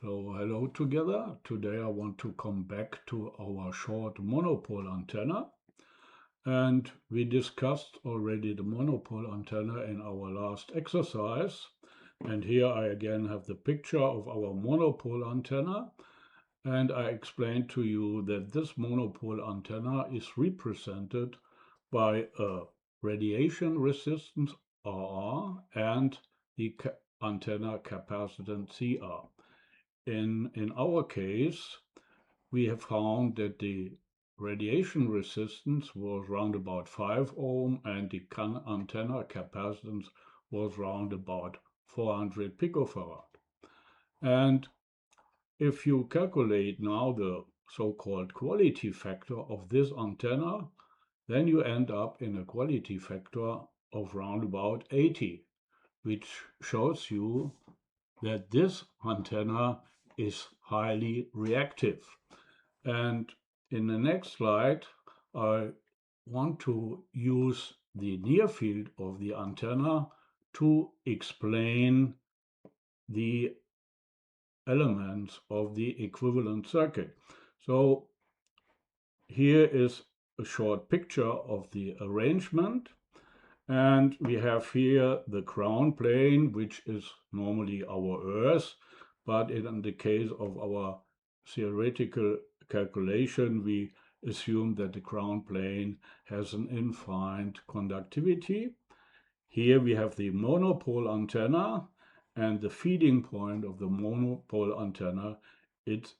So hello together. Today I want to come back to our short monopole antenna. And we discussed already the monopole antenna in our last exercise. And here I again have the picture of our monopole antenna. And I explained to you that this monopole antenna is represented by a radiation resistance RR and the antenna capacitance CR. In our case, we have found that the radiation resistance was round about 5 ohm and the antenna capacitance was round about 400 picofarad. And if you calculate now the so-called quality factor of this antenna, then you end up in a quality factor of round about 80, which shows you that this antenna is highly reactive. And in the next slide, I want to use the near field of the antenna to explain the elements of the equivalent circuit. So here is a short picture of the arrangement. And we have here the ground plane, which is normally our Earth, but in the case of our theoretical calculation, we assume that the ground plane has an infinite conductivity. Here we have the monopole antenna, and the feeding point of the monopole antenna is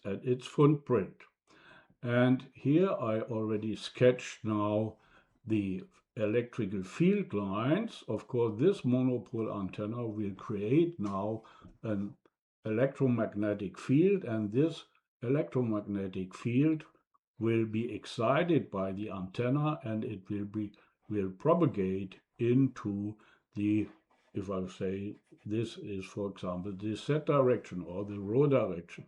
at its footprint. And here I already sketched now the electrical field lines. Of course, this monopole antenna will create now an electromagnetic field, and this electromagnetic field will be excited by the antenna, and it will propagate into the, if I say this is, for example, the Z direction or the rho direction.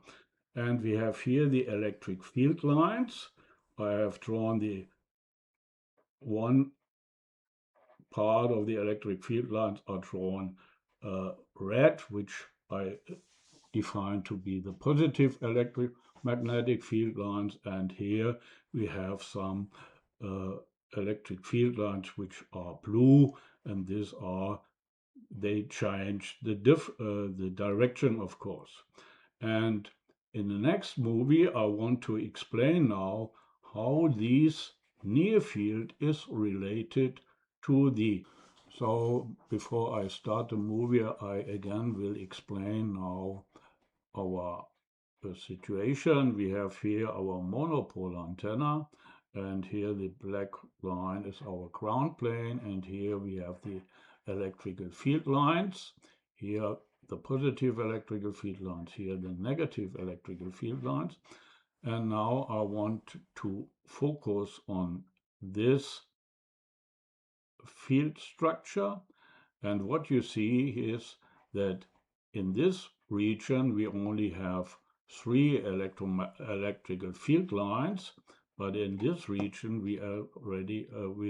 And we have here the electric field lines. I have drawn the one part of the electric field lines are drawn red, which I define to be the positive electromagnetic field lines. And here we have some electric field lines which are blue, and they change the direction, of course. And in the next movie, I want to explain now how this near field is related to the. So before I start the movie, I again will explain now our situation. We have here our monopole antenna, and here the black line is our ground plane, and here we have the electrical field lines. Here the positive electrical field lines, here the negative electrical field lines. And now I want to focus on this field structure. And what you see is that in this region we only have 3 electrical field lines, but in this region we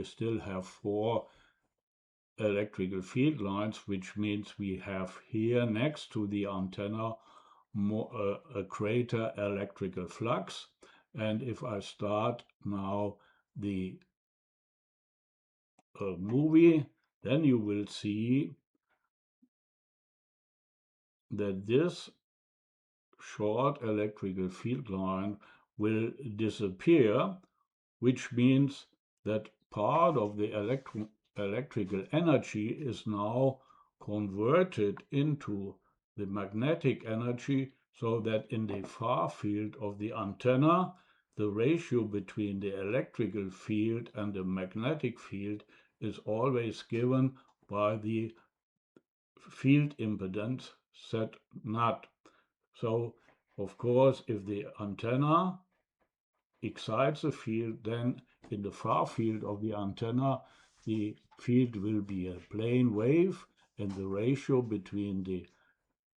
still have 4 electrical field lines, which means we have here next to the antenna a greater electrical flux. And if I start now the movie, then you will see that this short electrical field line will disappear, which means that part of the electrical energy is now converted into the magnetic energy, so that in the far field of the antenna, the ratio between the electrical field and the magnetic field is always given by the field impedance Z0. So, of course, if the antenna excites a field, then in the far field of the antenna, the field will be a plane wave, and the ratio between the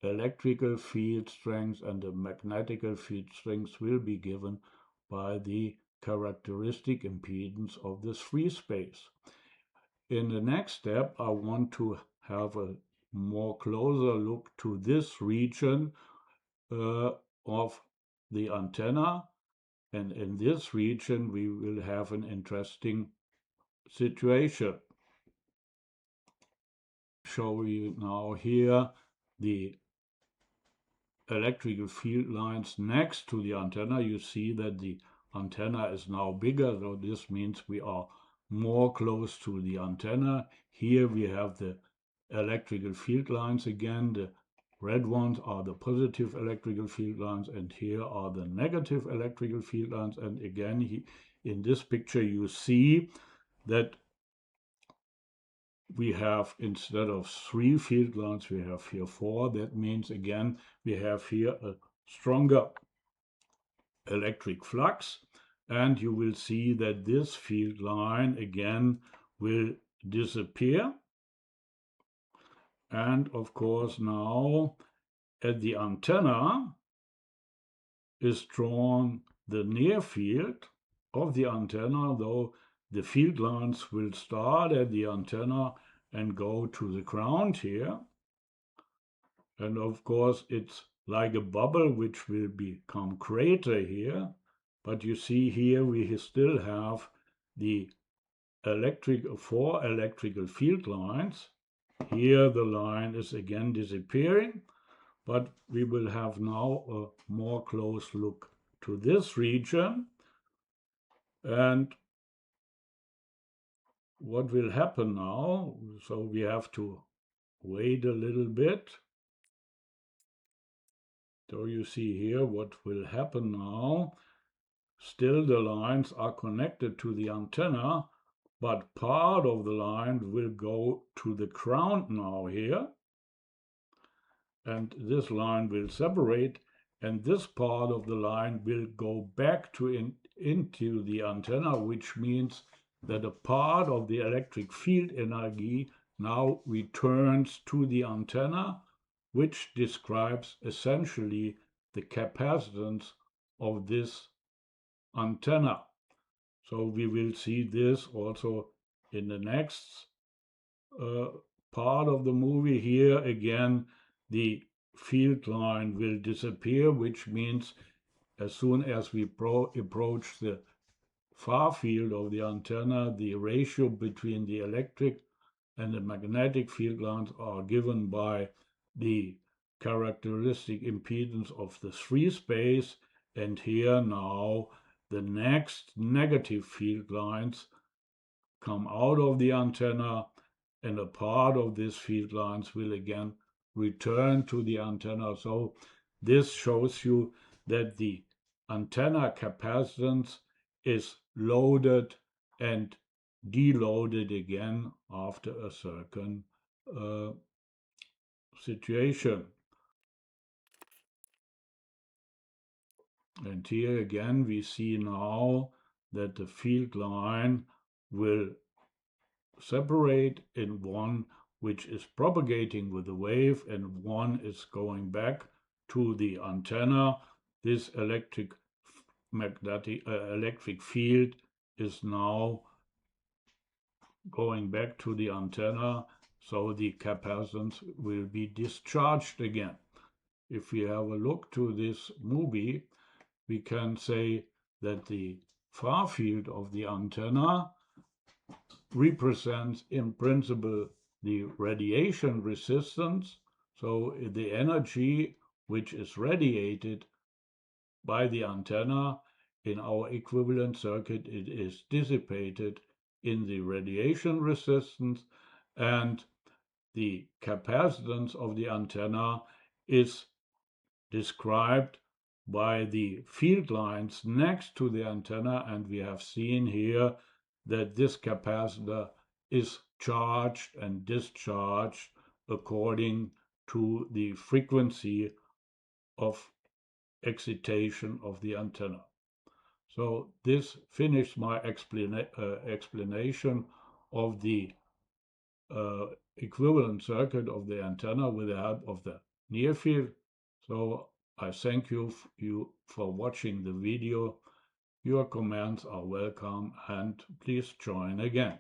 electrical field strength and the magnetic field strength will be given by the characteristic impedance of this free space. In the next step, I want to have a more closer look to this region of the antenna, and in this region we will have an interesting situation. Show you now here the electrical field lines next to the antenna. You see that the antenna is now bigger, so this means we are more close to the antenna. Here we have the electrical field lines again. The red ones are the positive electrical field lines, and here are the negative electrical field lines. And again, in this picture you see that we have, instead of 3 field lines, we have here 4. That means again we have here a stronger electric flux, and you will see that this field line again will disappear. And of course now at the antenna is drawn the near field of the antenna, though the field lines will start at the antenna and go to the ground here. And of course it's like a bubble which will become crater here. But you see here we still have the 4 electrical field lines. Here the line is again disappearing, but we will have now a more close look to this region. And what will happen now? So we have to wait a little bit. So you see here what will happen now. Still the lines are connected to the antenna, but part of the line will go to the ground now here. And this line will separate, and this part of the line will go back into the antenna, which means that a part of the electric field energy now returns to the antenna, which describes essentially the capacitance of this antenna. So we will see this also in the next part of the movie. Here again the field line will disappear, which means as soon as we approach the far field of the antenna, the ratio between the electric and the magnetic field lines are given by the characteristic impedance of the free space. And here now the next negative field lines come out of the antenna, and a part of these field lines will again return to the antenna. So this shows you that the antenna capacitance is loaded and deloaded again after a certain situation. And here again we see now that the field line will separate in one which is propagating with the wave and one is going back to the antenna. This electric field is now going back to the antenna, so the capacitance will be discharged again. If we have a look to this movie, we can say that the far field of the antenna represents in principle the radiation resistance, so the energy which is radiated by the antenna in our equivalent circuit, it is dissipated in the radiation resistance, and the capacitance of the antenna is described by the field lines next to the antenna, and we have seen here that this capacitor is charged and discharged according to the frequency of excitation of the antenna. So this finished my explanation of the equivalent circuit of the antenna with the help of the near field. So I thank you for watching the video. Your comments are welcome, and please join again.